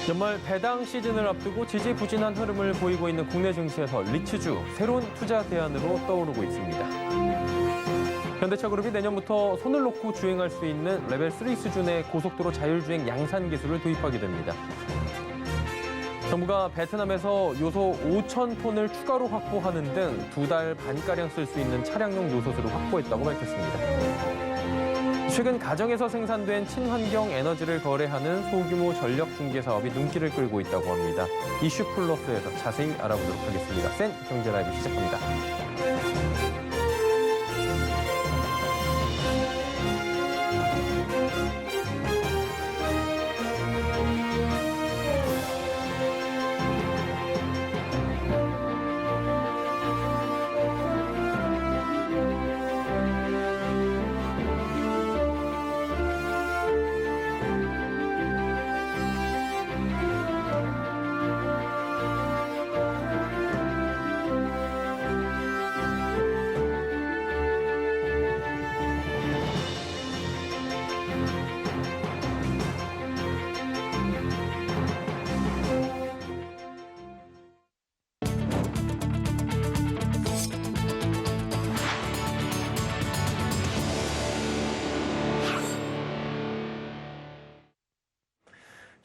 연말 배당 시즌을 앞두고 지지부진한 흐름을 보이고 있는 국내 증시에서 리츠주, 새로운 투자 대안으로 떠오르고 있습니다. 현대차그룹이 내년부터 손을 놓고 주행할 수 있는 레벨 3 수준의 고속도로 자율주행 양산 기술을 도입하게 됩니다. 정부가 베트남에서 요소 5천 톤을 추가로 확보하는 등 2달 반가량 쓸 수 있는 차량용 요소수를 확보했다고 밝혔습니다. 최근 가정에서 생산된 친환경 에너지를 거래하는 소규모 전력 중개 사업이 눈길을 끌고 있다고 합니다. 이슈 플러스에서 자세히 알아보도록 하겠습니다. 센 경제 라이브 시작합니다.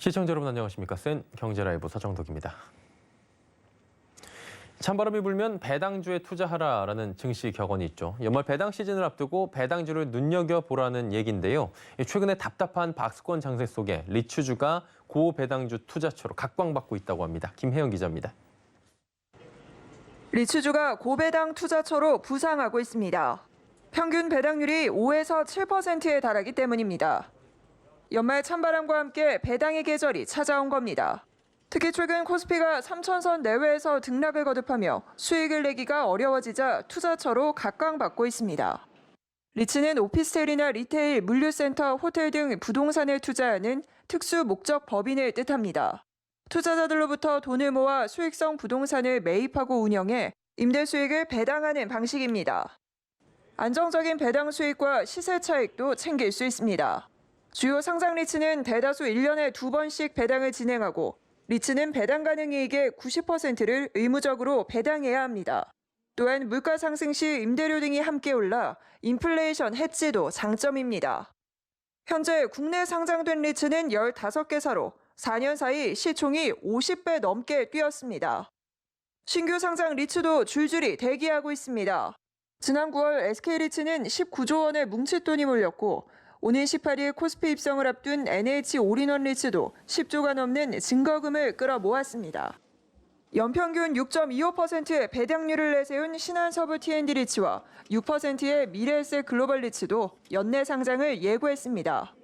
시청자 여러분 안녕하십니까? 센 경제라이브 서정덕입니다. 찬바람이 불면 배당주에 투자하라라는 증시 격언이 있죠. 연말 배당 시즌을 앞두고 배당주를 눈여겨보라는 얘기인데요. 최근에 답답한 박스권 장세 속에 리츠주가 고배당주 투자처로 각광받고 있다고 합니다. 김혜영 기자입니다. 리츠주가 고배당 투자처로 부상하고 있습니다. 평균 배당률이 5에서 7%에 달하기 때문입니다. 연말 찬바람과 함께 배당의 계절이 찾아온 겁니다. 특히 최근 코스피가 3,000선 내외에서 등락을 거듭하며 수익을 내기가 어려워지자 투자처로 각광받고 있습니다. 리츠는 오피스텔이나 리테일, 물류센터, 호텔 등 부동산에 투자하는 특수 목적 법인을 뜻합니다. 투자자들로부터 돈을 모아 수익성 부동산을 매입하고 운영해 임대 수익을 배당하는 방식입니다. 안정적인 배당 수익과 시세 차익도 챙길 수 있습니다. 주요 상장 리츠는 대다수 1년에 2번씩 배당을 진행하고 리츠는 배당 가능 이익의 90%를 의무적으로 배당해야 합니다. 또한 물가 상승 시 임대료 등이 함께 올라 인플레이션 해지도 장점입니다. 현재 국내 상장된 리츠는 15개사로 4년 사이 시총이 50배 넘게 뛰었습니다. 신규 상장 리츠도 줄줄이 대기하고 있습니다. 지난 9월 SK리츠는 19조 원의 뭉칫돈이 몰렸고 오는 18일 코스피 입성을 앞둔 NH 올인원 리츠도 10조가 넘는 증거금을 끌어모았습니다. 연평균 6.25%의 배당률을 내세운 신한서부 T&D 리츠와 6%의 미래에셋 글로벌 리츠도 연내 상장을 예고했습니다.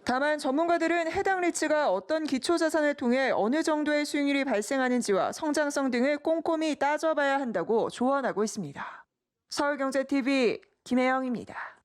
다만 전문가들은 해당 리츠가 어떤 기초자산을 통해 어느 정도의 수익률이 발생하는지와 성장성 등을 꼼꼼히 따져봐야 한다고 조언하고 있습니다. 서울경제TV 김혜영입니다.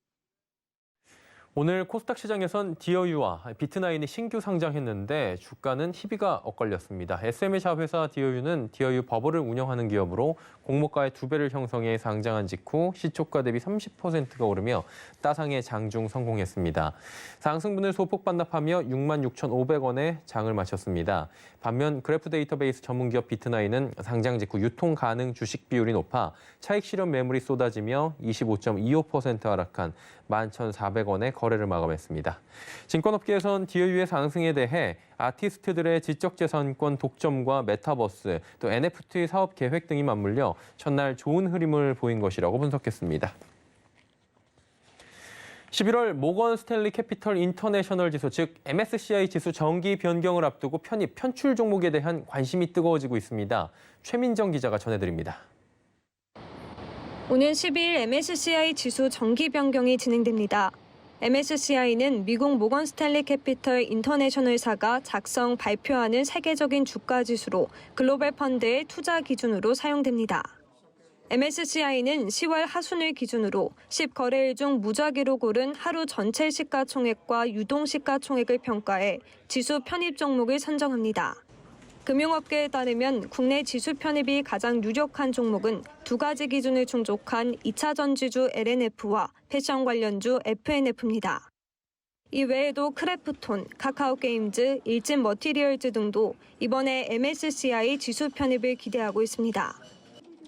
오늘 코스닥 시장에선 디어유와 비트나인이 신규 상장했는데 주가는 희비가 엇갈렸습니다. SM의 회사 디어유는 디어유 버블을 운영하는 기업으로 공모가의 2배를 형성해 상장한 직후 시초가 대비 30%가 오르며 따상의 장중 성공했습니다. 상승분을 소폭 반납하며 66,500원에 장을 마쳤습니다. 반면 그래프 데이터베이스 전문기업 비트나인은 상장 직후 유통 가능 주식 비율이 높아 차익 실현 매물이 쏟아지며 25.25% 하락한 11,400원에 거래를 마감했습니다. 증권업계에선 디어유의 상승에 대해 아티스트들의 지적재산권 독점과 메타버스, 또 NFT 사업 계획 등이 맞물려 첫날 좋은 흐름을 보인 것이라고 분석했습니다. 11월 모건 스탠리 캐피털 인터내셔널 지수, 즉 MSCI 지수 정기 변경을 앞두고 편입, 편출 종목에 대한 관심이 뜨거워지고 있습니다. 최민정 기자가 전해드립니다. 오는 12일 MSCI 지수 정기 변경이 진행됩니다. MSCI는 미국 모건 스탠리 캐피털 인터내셔널사가 작성, 발표하는 세계적인 주가 지수로 글로벌 펀드의 투자 기준으로 사용됩니다. MSCI는 10월 하순을 기준으로 10거래일 중 무작위로 고른 하루 전체 시가총액과 유동 시가총액을 평가해 지수 편입 종목을 선정합니다. 금융업계에 따르면 국내 지수 편입이 가장 유력한 종목은 2가지 기준을 충족한 2차 전지주 LNF와 패션 관련주 FNF입니다. 이 외에도 크래프톤, 카카오게임즈, 일진 머티리얼즈 등도 이번에 MSCI 지수 편입을 기대하고 있습니다.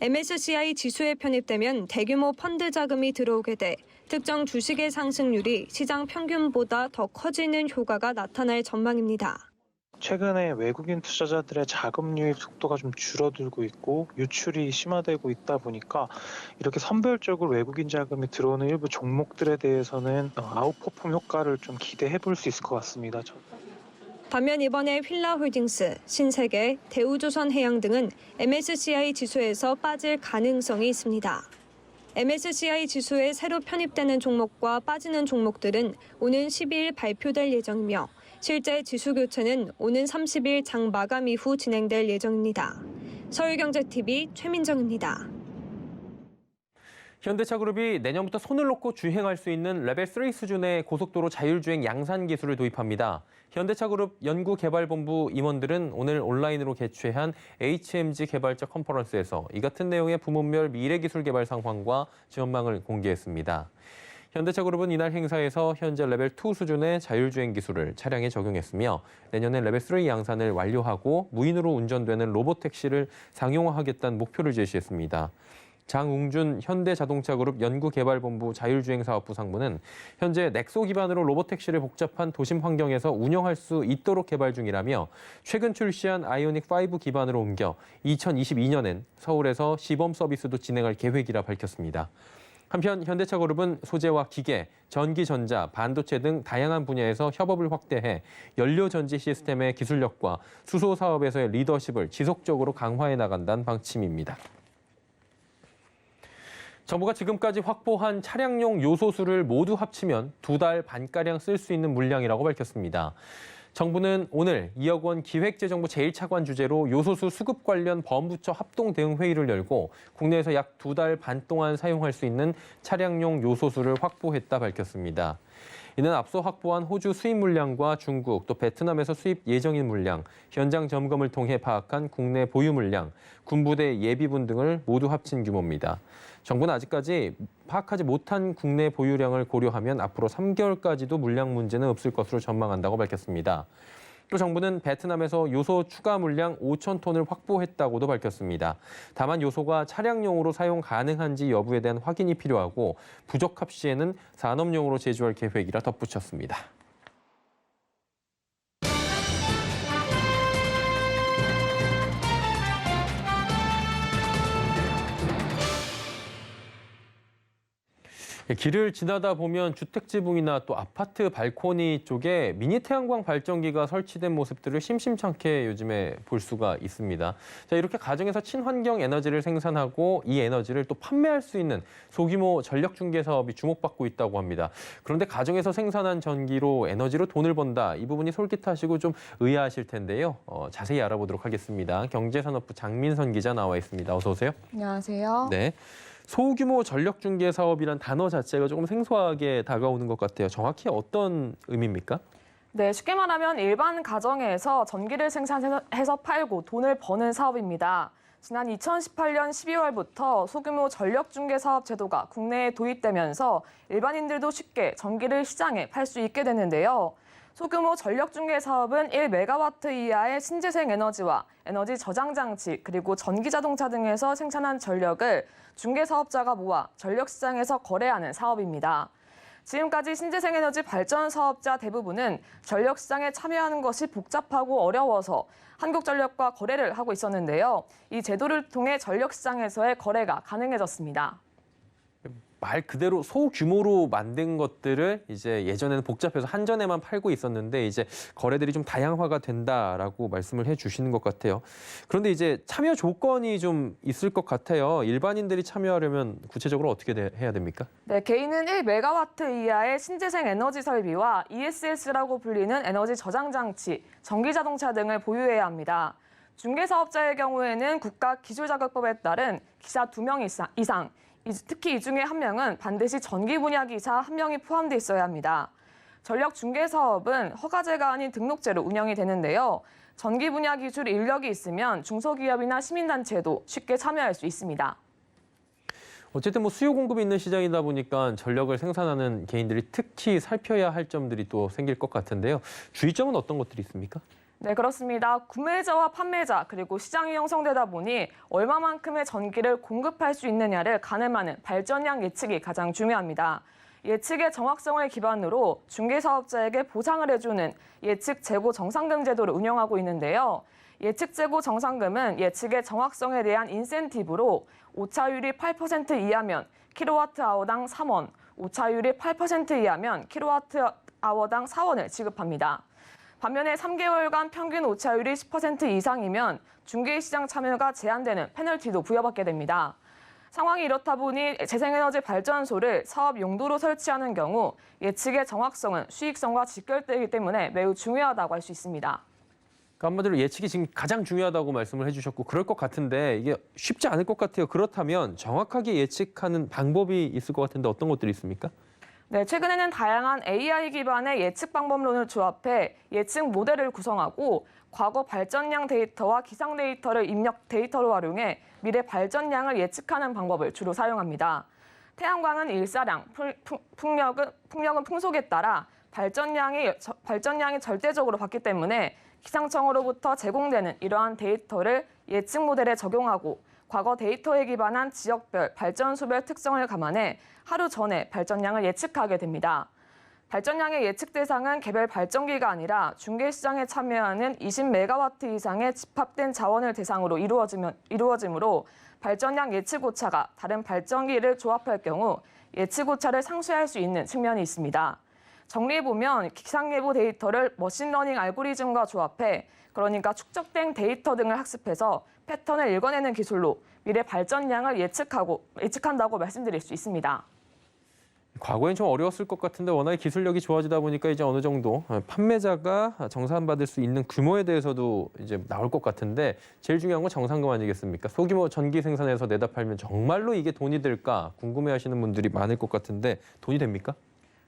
MSCI 지수에 편입되면 대규모 펀드 자금이 들어오게 돼 특정 주식의 상승률이 시장 평균보다 더 커지는 효과가 나타날 전망입니다. 최근에 외국인 투자자들의 자금 유입 속도가 좀 줄어들고 있고 유출이 심화되고 있다 보니까 이렇게 선별적으로 외국인 자금이 들어오는 일부 종목들에 대해서는 아웃퍼폼 효과를 좀 기대해 볼 수 있을 것 같습니다. 반면 이번에 휠라홀딩스, 신세계, 대우조선해양 등은 MSCI 지수에서 빠질 가능성이 있습니다. MSCI 지수에 새로 편입되는 종목과 빠지는 종목들은 오는 12일 발표될 예정이며 실제 지수 교체는 오는 30일 장 마감 이후 진행될 예정입니다. 서울경제TV 최민정입니다. 현대차그룹이 내년부터 손을 놓고 주행할 수 있는 레벨 3 수준의 고속도로 자율주행 양산 기술을 도입합니다. 현대차그룹 연구개발본부 임원들은 오늘 온라인으로 개최한 HMG 개발자 컨퍼런스에서 이 같은 내용의 부문별 미래기술 개발 상황과 전망을 공개했습니다. 현대차그룹은 이날 행사에서 현재 레벨 2 수준의 자율주행 기술을 차량에 적용했으며 내년에 레벨 3 양산을 완료하고 무인으로 운전되는 로봇택시를 상용화하겠다는 목표를 제시했습니다. 장웅준 현대자동차그룹 연구개발본부 자율주행사업부 상무는 현재 넥소 기반으로 로봇택시를 복잡한 도심 환경에서 운영할 수 있도록 개발 중이라며 최근 출시한 아이오닉5 기반으로 옮겨 2022년엔 서울에서 시범 서비스도 진행할 계획이라 밝혔습니다. 한편 현대차그룹은 소재와 기계, 전기전자, 반도체 등 다양한 분야에서 협업을 확대해 연료전지 시스템의 기술력과 수소 사업에서의 리더십을 지속적으로 강화해 나간다는 방침입니다. 정부가 지금까지 확보한 차량용 요소수를 모두 합치면 2달 반가량 쓸 수 있는 물량이라고 밝혔습니다. 정부는 오늘 2억 원 기획재정부 제1차관 주제로 요소수 수급 관련 범부처 합동 대응 회의를 열고 국내에서 약 2달 반 동안 사용할 수 있는 차량용 요소수를 확보했다 밝혔습니다. 이는 앞서 확보한 호주 수입 물량과 중국 또 베트남에서 수입 예정인 물량, 현장 점검을 통해 파악한 국내 보유 물량, 군부대 예비분 등을 모두 합친 규모입니다. 정부는 아직까지 파악하지 못한 국내 보유량을 고려하면 앞으로 3개월까지도 물량 문제는 없을 것으로 전망한다고 밝혔습니다. 또 정부는 베트남에서 요소 추가 물량 5천 톤을 확보했다고도 밝혔습니다. 다만 요소가 차량용으로 사용 가능한지 여부에 대한 확인이 필요하고 부적합 시에는 산업용으로 제조할 계획이라 덧붙였습니다. 길을 지나다 보면 주택 지붕이나 또 아파트 발코니 쪽에 미니 태양광 발전기가 설치된 모습들을 심심찮게 요즘에 볼 수가 있습니다. 자, 이렇게 가정에서 친환경 에너지를 생산하고 이 에너지를 또 판매할 수 있는 소규모 전력 중개 사업이 주목받고 있다고 합니다. 그런데 가정에서 생산한 전기로 에너지로 돈을 번다. 이 부분이 솔깃하시고 좀 의아하실 텐데요. 자세히 알아보도록 하겠습니다. 경제산업부 장민선 기자 나와 있습니다. 어서 오세요. 안녕하세요. 네. 소규모 전력 중개 사업이란 단어 자체가 조금 생소하게 다가오는 것 같아요. 정확히 어떤 의미입니까? 네, 쉽게 말하면 일반 가정에서 전기를 생산해서 팔고 돈을 버는 사업입니다. 지난 2018년 12월부터 소규모 전력 중개 사업 제도가 국내에 도입되면서 일반인들도 쉽게 전기를 시장에 팔 수 있게 됐는데요. 소규모 전력 중개 사업은 1메가와트 이하의 신재생 에너지와 에너지 저장 장치 그리고 전기 자동차 등에서 생산한 전력을 중개 사업자가 모아 전력 시장에서 거래하는 사업입니다. 지금까지 신재생 에너지 발전 사업자 대부분은 전력 시장에 참여하는 것이 복잡하고 어려워서 한국전력과 거래를 하고 있었는데요. 이 제도를 통해 전력 시장에서의 거래가 가능해졌습니다. 말 그대로 소규모로 만든 것들을 이제 예전에는 복잡해서 한전에만 팔고 있었는데 이제 거래들이 좀 다양화가 된다라고 말씀을 해주시는 것 같아요. 그런데 이제 참여 조건이 좀 있을 것 같아요. 일반인들이 참여하려면 구체적으로 어떻게 해야 됩니까? 네, 개인은 1메가와트 이하의 신재생 에너지 설비와 ESS라고 불리는 에너지 저장 장치, 전기 자동차 등을 보유해야 합니다. 중개사업자의 경우에는 국가기술자격법에 따른 기사 2명 이상, 특히 이 중에 한 명은 반드시 전기 분야 기사 1명이 포함돼 있어야 합니다. 전력 중개 사업은 허가제가 아닌 등록제로 운영이 되는데요. 전기 분야 기술 인력이 있으면 중소기업이나 시민단체도 쉽게 참여할 수 있습니다. 어쨌든 뭐 수요 공급이 있는 시장이다 보니까 전력을 생산하는 개인들이 특히 살펴야 할 점들이 또 생길 것 같은데요. 주의점은 어떤 것들이 있습니까? 네, 그렇습니다. 구매자와 판매자 그리고 시장이 형성되다 보니 얼마만큼의 전기를 공급할 수 있느냐를 가늠하는 발전량 예측이 가장 중요합니다. 예측의 정확성을 기반으로 중개사업자에게 보상을 해주는 예측 재고 정상금 제도를 운영하고 있는데요. 예측 재고 정상금은 예측의 정확성에 대한 인센티브로 오차율이 8% 이하면 킬로와트아워당 3원, 오차율이 8% 이하면 킬로와트아워당 4원을 지급합니다. 반면에 3개월간 평균 오차율이 10% 이상이면 중개시장 참여가 제한되는 페널티도 부여받게 됩니다. 상황이 이렇다 보니 재생에너지 발전소를 사업 용도로 설치하는 경우 예측의 정확성은 수익성과 직결되기 때문에 매우 중요하다고 할 수 있습니다. 그러니까 한마디로 예측이 지금 가장 중요하다고 말씀을 해주셨고 그럴 것 같은데 이게 쉽지 않을 것 같아요. 그렇다면 정확하게 예측하는 방법이 있을 것 같은데 어떤 것들이 있습니까? 네, 최근에는 다양한 AI 기반의 예측 방법론을 조합해 예측 모델을 구성하고 과거 발전량 데이터와 기상 데이터를 입력 데이터로 활용해 미래 발전량을 예측하는 방법을 주로 사용합니다. 태양광은 일사량, 풍력은 풍속에 따라 발전량이 절대적으로 받기 때문에 기상청으로부터 제공되는 이러한 데이터를 예측 모델에 적용하고 과거 데이터에 기반한 지역별, 발전소별 특성을 감안해 하루 전에 발전량을 예측하게 됩니다. 발전량의 예측 대상은 개별 발전기가 아니라 중개시장에 참여하는 20메가와트 이상의 집합된 자원을 대상으로 이루어지므로 발전량 예측 오차가 다른 발전기를 조합할 경우 예측 오차를 상쇄할 수 있는 측면이 있습니다. 정리해보면 기상예보 데이터를 머신러닝 알고리즘과 조합해 그러니까 축적된 데이터 등을 학습해서 패턴을 읽어내는 기술로 미래 발전량을 예측한다고 말씀드릴 수 있습니다. 과거엔 좀 어려웠을 것 같은데 워낙에 기술력이 좋아지다 보니까 이제 어느 정도 판매자가 정산받을 수 있는 규모에 대해서도 이제 나올 것 같은데 제일 중요한 건 정산금 아니겠습니까? 소규모 전기 생산해서 내다 팔면 정말로 이게 돈이 될까 궁금해하시는 분들이 많을 것 같은데 돈이 됩니까?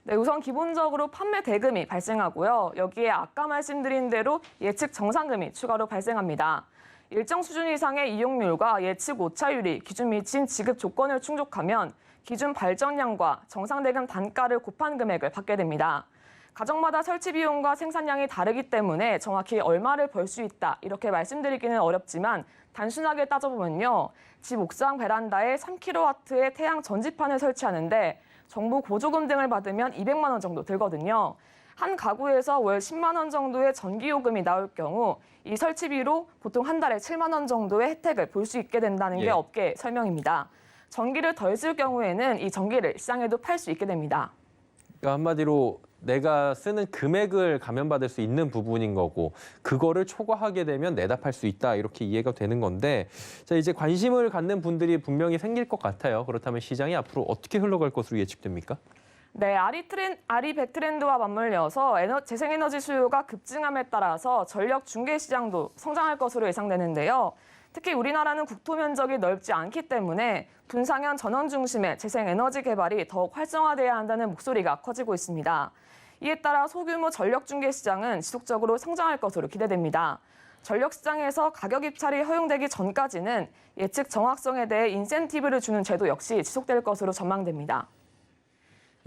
네, 우선 기본적으로 판매 대금이 발생하고요. 여기에 아까 말씀드린 대로 예측 정산금이 추가로 발생합니다. 일정 수준 이상의 이용률과 예측 오차율이 기준 미친 지급 조건을 충족하면 기준 발전량과 정상대금 단가를 곱한 금액을 받게 됩니다. 가정마다 설치 비용과 생산량이 다르기 때문에 정확히 얼마를 벌 수 있다 이렇게 말씀드리기는 어렵지만 단순하게 따져보면요. 집 옥상 베란다에 3kW의 태양 전지판을 설치하는데 정부 보조금 등을 받으면 200만 원 정도 들거든요. 한 가구에서 월 10만 원 정도의 전기요금이 나올 경우 이 설치비로 보통 한 달에 7만 원 정도의 혜택을 볼 수 있게 된다는 게 업계 설명입니다. 전기를 덜 쓸 경우에는 이 전기를 시장에도 팔 수 있게 됩니다. 그러니까 한마디로 내가 쓰는 금액을 감면받을 수 있는 부분인 거고 그거를 초과하게 되면 내다 팔 수 있다 이렇게 이해가 되는 건데 자 이제 관심을 갖는 분들이 분명히 생길 것 같아요. 그렇다면 시장이 앞으로 어떻게 흘러갈 것으로 예측됩니까? 네, 아리백 트렌드와 맞물려서 재생에너지 수요가 급증함에 따라서 전력 중개 시장도 성장할 것으로 예상되는데요. 특히 우리나라는 국토 면적이 넓지 않기 때문에 분상현 전원 중심의 재생에너지 개발이 더욱 활성화돼야 한다는 목소리가 커지고 있습니다. 이에 따라 소규모 전력 중개 시장은 지속적으로 성장할 것으로 기대됩니다. 전력 시장에서 가격 입찰이 허용되기 전까지는 예측 정확성에 대해 인센티브를 주는 제도 역시 지속될 것으로 전망됩니다.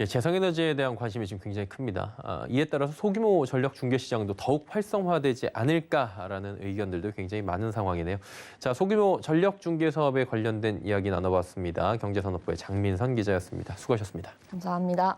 예, 재생에너지에 대한 관심이 지금 굉장히 큽니다. 이에 따라서 소규모 전력 중개 시장도 더욱 활성화되지 않을까라는 의견들도 굉장히 많은 상황이네요. 자, 소규모 전력 중개 사업에 관련된 이야기 나눠봤습니다. 경제산업부의 장민선 기자였습니다. 수고하셨습니다. 감사합니다.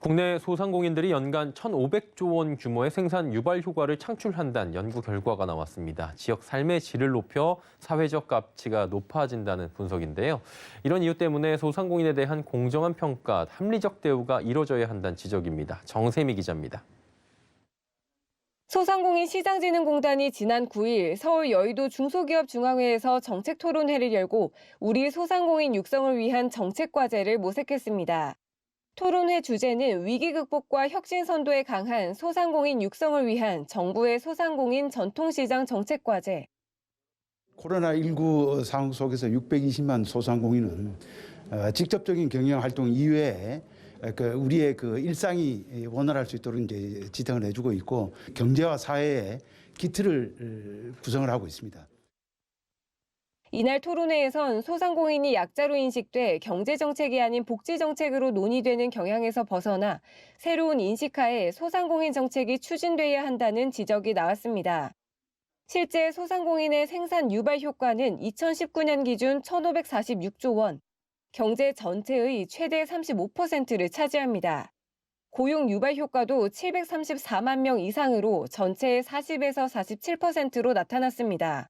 국내 소상공인들이 연간 1,500조 원 규모의 생산 유발 효과를 창출한다는 연구 결과가 나왔습니다. 지역 삶의 질을 높여 사회적 가치가 높아진다는 분석인데요. 이런 이유 때문에 소상공인에 대한 공정한 평가, 합리적 대우가 이뤄져야 한다는 지적입니다. 정세미 기자입니다. 소상공인 시장진흥공단이 지난 9일 서울 여의도 중소기업 중앙회에서 정책 토론회를 열고 우리 소상공인 육성을 위한 정책 과제를 모색했습니다. 토론회 주제는 위기 극복과 혁신 선도에 강한 소상공인 육성을 위한 정부의 소상공인 전통시장 정책 과제. 코로나19 상황 속에서 620만 소상공인은 직접적인 경영 활동 이외에 우리의 그 일상이 원활할 수 있도록 이제 지탱을 해주고 있고 경제와 사회의 기틀을 구성을 하고 있습니다. 이날 토론회에선 소상공인이 약자로 인식돼 경제정책이 아닌 복지정책으로 논의되는 경향에서 벗어나 새로운 인식하에 소상공인 정책이 추진돼야 한다는 지적이 나왔습니다. 실제 소상공인의 생산 유발 효과는 2019년 기준 1,546조 원, 경제 전체의 최대 35%를 차지합니다. 고용 유발 효과도 734만 명 이상으로 전체의 40에서 47%로 나타났습니다.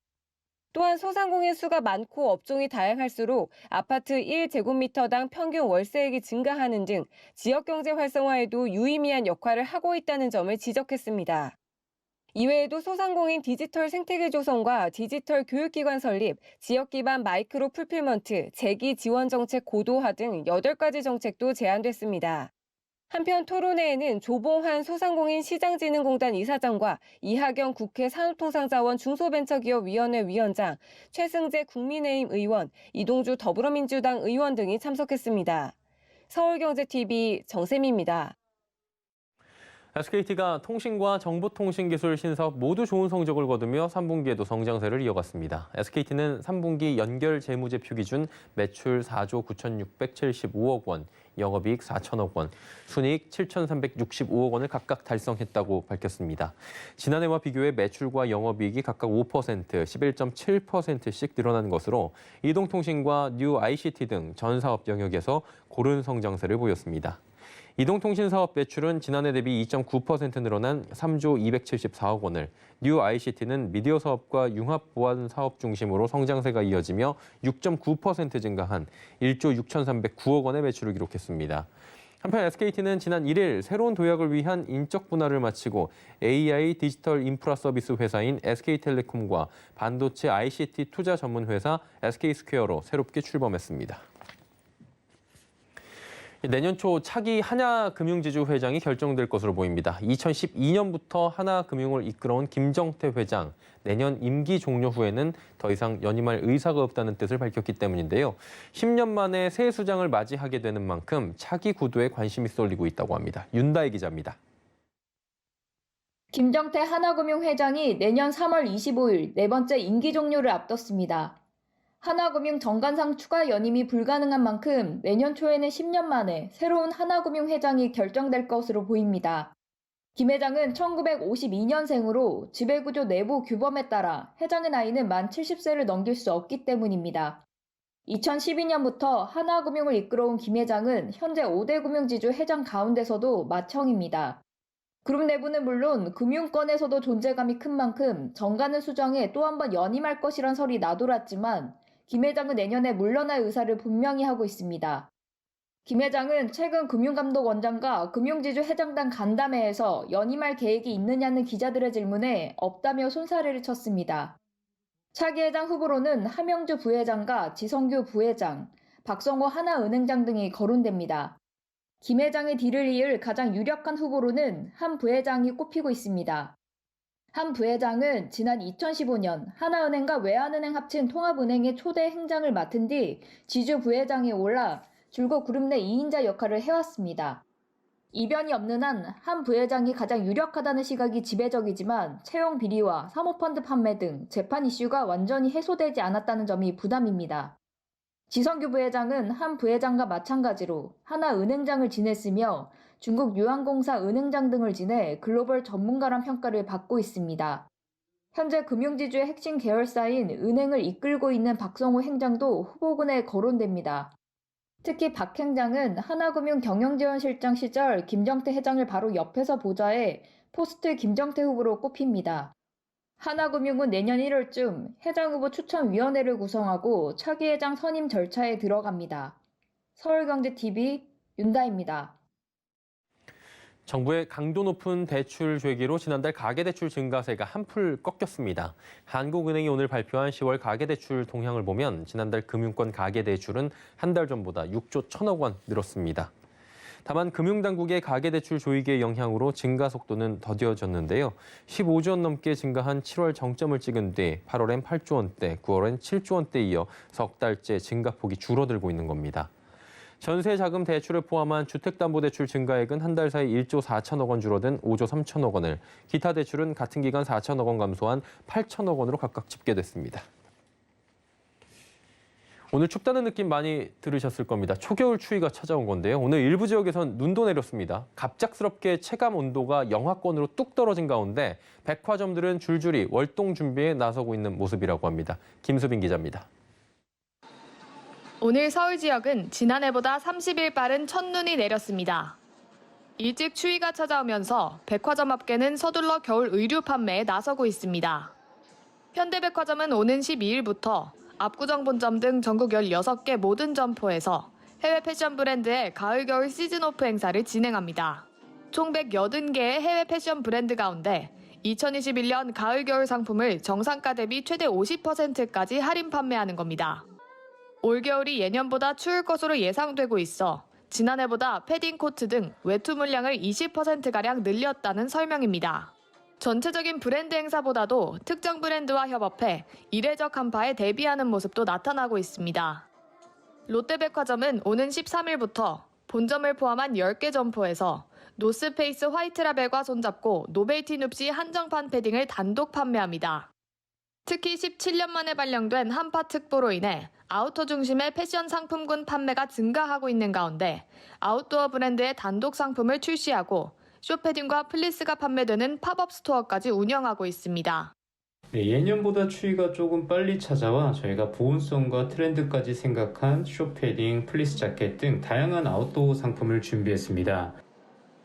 또한 소상공인 수가 많고 업종이 다양할수록 아파트 1제곱미터당 평균 월세액이 증가하는 등 지역경제 활성화에도 유의미한 역할을 하고 있다는 점을 지적했습니다. 이외에도 소상공인 디지털 생태계 조성과 디지털 교육기관 설립, 지역 기반 마이크로 풀필먼트, 재기 지원 정책 고도화 등 8가지 정책도 제안됐습니다. 한편 토론회에는 조봉환 소상공인 시장진흥공단 이사장과 이하경 국회 산업통상자원 중소벤처기업위원회 위원장, 최승재 국민의힘 의원, 이동주 더불어민주당 의원 등이 참석했습니다. 서울경제TV 정세미입니다. SKT가 통신과 정보통신기술 신사업 모두 좋은 성적을 거두며 3분기에도 성장세를 이어갔습니다. SKT는 3분기 연결 재무제표 기준 매출 4조 9,675억 원, 영업이익 4천억 원, 순이익 7,365억 원을 각각 달성했다고 밝혔습니다. 지난해와 비교해 매출과 영업이익이 각각 5%, 11.7%씩 늘어난 것으로 이동통신과 뉴 ICT 등 전 사업 영역에서 고른 성장세를 보였습니다. 이동통신 사업 매출은 지난해 대비 2.9% 늘어난 3조 274억 원을, 뉴 ICT는 미디어 사업과 융합 보안 사업 중심으로 성장세가 이어지며 6.9% 증가한 1조 6,309억 원의 매출을 기록했습니다. 한편 SKT는 지난 1일 새로운 도약을 위한 인적 분할을 마치고 AI 디지털 인프라 서비스 회사인 SK텔레콤과 반도체 ICT 투자 전문 회사 SK스퀘어로 새롭게 출범했습니다. 내년 초 차기 하나금융지주 회장이 결정될 것으로 보입니다. 2012년부터 하나금융을 이끌어온 김정태 회장, 내년 임기 종료 후에는 더 이상 연임할 의사가 없다는 뜻을 밝혔기 때문인데요. 10년 만에 새 수장을 맞이하게 되는 만큼 차기 구도에 관심이 쏠리고 있다고 합니다. 윤다혜 기자입니다. 김정태 하나금융 회장이 내년 3월 25일 네 번째 임기 종료를 앞뒀습니다. 하나금융 정관상 추가 연임이 불가능한 만큼 내년 초에는 10년 만에 새로운 하나금융 회장이 결정될 것으로 보입니다. 김 회장은 1952년생으로 지배구조 내부 규범에 따라 회장의 나이는 만 70세를 넘길 수 없기 때문입니다. 2012년부터 하나금융을 이끌어온 김 회장은 현재 5대 금융지주 회장 가운데서도 맏형입니다. 그룹 내부는 물론 금융권에서도 존재감이 큰 만큼 정관을 수정해 또 한 번 연임할 것이란 설이 나돌았지만 김 회장은 내년에 물러날 의사를 분명히 하고 있습니다. 김 회장은 최근 금융감독원장과 금융지주 회장단 간담회에서 연임할 계획이 있느냐는 기자들의 질문에 없다며 손사래를 쳤습니다. 차기 회장 후보로는 함영주 부회장과 지성규 부회장, 박성호 하나은행장 등이 거론됩니다. 김 회장의 뒤를 이을 가장 유력한 후보로는 한 부회장이 꼽히고 있습니다. 한 부회장은 지난 2015년 하나은행과 외환은행 합친 통합은행의 초대 행장을 맡은 뒤 지주 부회장에 올라 줄곧 그룹 내 2인자 역할을 해왔습니다. 이변이 없는 한 한 부회장이 가장 유력하다는 시각이 지배적이지만 채용 비리와 사모펀드 판매 등 재판 이슈가 완전히 해소되지 않았다는 점이 부담입니다. 지성규 부회장은 한 부회장과 마찬가지로 하나은행장을 지냈으며 중국 유한공사 은행장 등을 지내 글로벌 전문가란 평가를 받고 있습니다. 현재 금융지주의 핵심 계열사인 은행을 이끌고 있는 박성호 행장도 후보군에 거론됩니다. 특히 박 행장은 하나금융 경영지원실장 시절 김정태 회장을 바로 옆에서 보좌해 포스트 김정태 후보로 꼽힙니다. 하나금융은 내년 1월쯤 회장 후보 추천위원회를 구성하고 차기 회장 선임 절차에 들어갑니다. 서울경제TV 윤다입니다. 정부의 강도 높은 대출 죄기로 지난달 가계대출 증가세가 한풀 꺾였습니다. 한국은행이 오늘 발표한 10월 가계대출 동향을 보면 지난달 금융권 가계대출은 한 달 전보다 6조 1천억 원 늘었습니다. 다만 금융당국의 가계대출 조이기의 영향으로 증가 속도는 더뎌졌는데요. 15조 원 넘게 증가한 7월 정점을 찍은 뒤 8월엔 8조 원대, 9월엔 7조 원대에 이어 석 달째 증가폭이 줄어들고 있는 겁니다. 전세 자금 대출을 포함한 주택담보대출 증가액은 한 달 사이 1조 4천억 원 줄어든 5조 3천억 원을, 기타 대출은 같은 기간 4천억 원 감소한 8천억 원으로 각각 집계됐습니다. 오늘 춥다는 느낌 많이 들으셨을 겁니다. 초겨울 추위가 찾아온 건데요. 오늘 일부 지역에선 눈도 내렸습니다. 갑작스럽게 체감 온도가 영하권으로 뚝 떨어진 가운데 백화점들은 줄줄이 월동 준비에 나서고 있는 모습이라고 합니다. 김수빈 기자입니다. 오늘 서울 지역은 지난해보다 30일 빠른 첫눈이 내렸습니다. 일찍 추위가 찾아오면서 백화점 업계는 서둘러 겨울 의류 판매에 나서고 있습니다. 현대백화점은 오는 12일부터 압구정 본점 등 전국 16개 모든 점포에서 해외 패션 브랜드의 가을 겨울 시즌 오프 행사를 진행합니다. 총 180개의 해외 패션 브랜드 가운데 2021년 가을 겨울 상품을 정상가 대비 최대 50%까지 할인 판매하는 겁니다. 올겨울이 예년보다 추울 것으로 예상되고 있어 지난해보다 패딩 코트 등 외투 물량을 20%가량 늘렸다는 설명입니다. 전체적인 브랜드 행사보다도 특정 브랜드와 협업해 이례적 한파에 대비하는 모습도 나타나고 있습니다. 롯데백화점은 오는 13일부터 본점을 포함한 10개 점포에서 노스페이스 화이트라벨과 손잡고 노벨티 눕시 한정판 패딩을 단독 판매합니다. 특히 17년 만에 발령된 한파 특보로 인해 아우터 중심의 패션 상품군 판매가 증가하고 있는 가운데 아웃도어 브랜드의 단독 상품을 출시하고 쇼패딩과 플리스가 판매되는 팝업 스토어까지 운영하고 있습니다. 네, 예년보다 추위가 조금 빨리 찾아와 저희가 보온성과 트렌드까지 생각한 쇼패딩, 플리스 자켓 등 다양한 아웃도어 상품을 준비했습니다.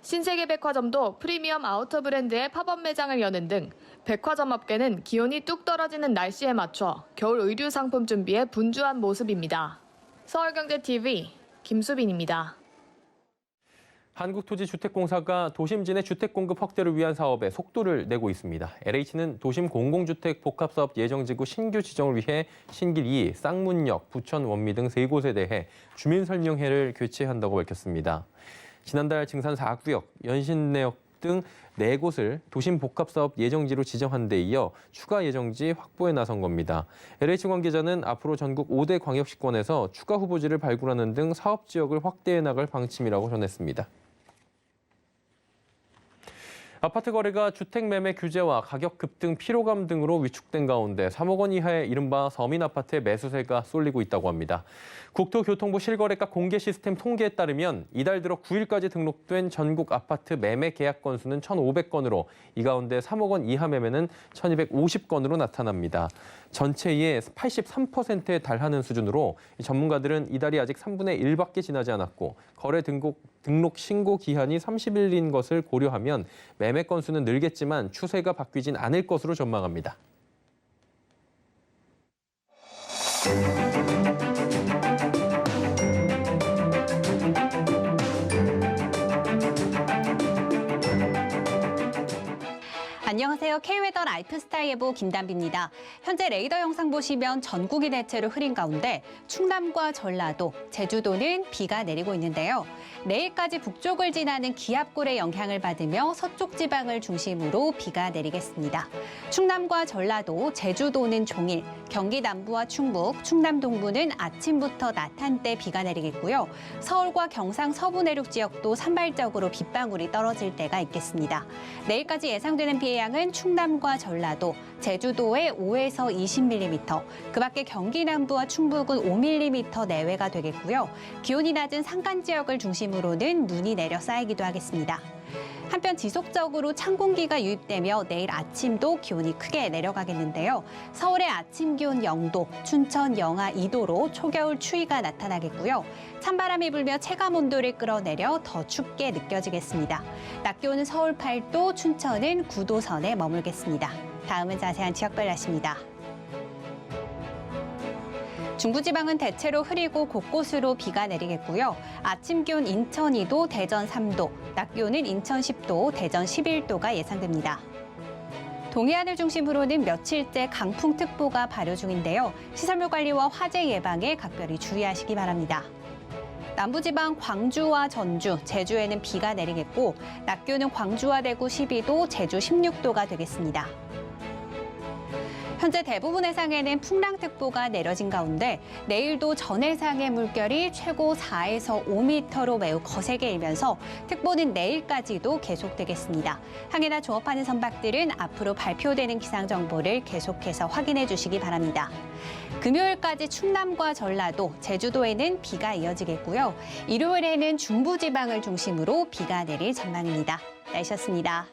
신세계백화점도 프리미엄 아우터 브랜드의 팝업 매장을 여는 등 백화점 업계는 기온이 뚝 떨어지는 날씨에 맞춰 겨울 의류 상품 준비에 분주한 모습입니다. 서울경제TV 김수빈입니다. 한국토지주택공사가 도심진의 주택 공급 확대를 위한 사업에 속도를 내고 있습니다. LH는 도심 공공주택 복합사업 예정지구 신규 지정을 위해 신길 2, 쌍문역, 부천 원미 등 3곳에 대해 주민설명회를 개최한다고 밝혔습니다. 지난달 증산 4구역, 연신내역 등 4곳을 도심 복합사업 예정지로 지정한 데 이어 추가 예정지 확보에 나선 겁니다. LH 관계자는 앞으로 전국 5대 광역시권에서 추가 후보지를 발굴하는 등 사업 지역을 확대해 나갈 방침이라고 전했습니다. 아파트 거래가 주택 매매 규제와 가격 급등 피로감 등으로 위축된 가운데 3억 원 이하의 이른바 서민 아파트의 매수세가 쏠리고 있다고 합니다. 국토교통부 실거래가 공개 시스템 통계에 따르면 이달 들어 9일까지 등록된 전국 아파트 매매 계약 건수는 1,500건으로 이 가운데 3억 원 이하 매매는 1,250건으로 나타납니다. 전체의 83%에 달하는 수준으로 전문가들은 이달이 아직 3분의 1밖에 지나지 않았고 거래 등록 신고 기한이 30일인 것을 고려하면 매매 건수는 늘겠지만 추세가 바뀌진 않을 것으로 전망합니다. 안녕하세요. K웨더 라이프스타일 예보 김단비입니다. 현재 레이더 영상 보시면 전국이 대체로 흐린 가운데 충남과 전라도, 제주도는 비가 내리고 있는데요. 내일까지 북쪽을 지나는 기압골의 영향을 받으며 서쪽 지방을 중심으로 비가 내리겠습니다. 충남과 전라도, 제주도는 종일, 경기 남부와 충북, 충남 동부는 아침부터 낮 한때 비가 내리겠고요. 서울과 경상 서부 내륙 지역도 산발적으로 빗방울이 떨어질 때가 있겠습니다. 내일까지 예상되는 비의 양은 충남과 전라도, 제주도에 5에서 20mm, 그 밖에 경기 남부와 충북은 5mm 내외가 되겠고요. 기온이 낮은 산간 지역을 중심으로는 눈이 내려 쌓이기도 하겠습니다. 한편 지속적으로 찬 공기가 유입되며 내일 아침도 기온이 크게 내려가겠는데요. 서울의 아침 기온 0도, 춘천 영하 2도로 초겨울 추위가 나타나겠고요. 찬바람이 불며 체감 온도를 끌어내려 더 춥게 느껴지겠습니다. 낮 기온은 서울 8도, 춘천은 9도 선에 머물겠습니다. 다음은 자세한 지역별 날씨입니다. 중부지방은 대체로 흐리고 곳곳으로 비가 내리겠고요. 아침 기온 인천 2도, 대전 3도, 낮 기온은 인천 10도, 대전 11도가 예상됩니다. 동해안을 중심으로는 며칠째 강풍특보가 발효 중인데요. 시설물 관리와 화재 예방에 각별히 주의하시기 바랍니다. 남부지방 광주와 전주, 제주에는 비가 내리겠고 낮 기온은 광주와 대구 12도, 제주 16도가 되겠습니다. 현재 대부분 해상에는 풍랑특보가 내려진 가운데 내일도 전 해상의 물결이 최고 4에서 5m로 매우 거세게 일면서 특보는 내일까지도 계속되겠습니다. 항해나 조업하는 선박들은 앞으로 발표되는 기상 정보를 계속해서 확인해 주시기 바랍니다. 금요일까지 충남과 전라도, 제주도에는 비가 이어지겠고요. 일요일에는 중부지방을 중심으로 비가 내릴 전망입니다. 날씨였습니다.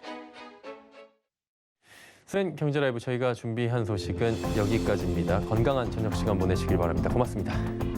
수엔 경제 라이브 저희가 준비한 소식은 여기까지입니다. 건강한 저녁 시간 보내시길 바랍니다. 고맙습니다.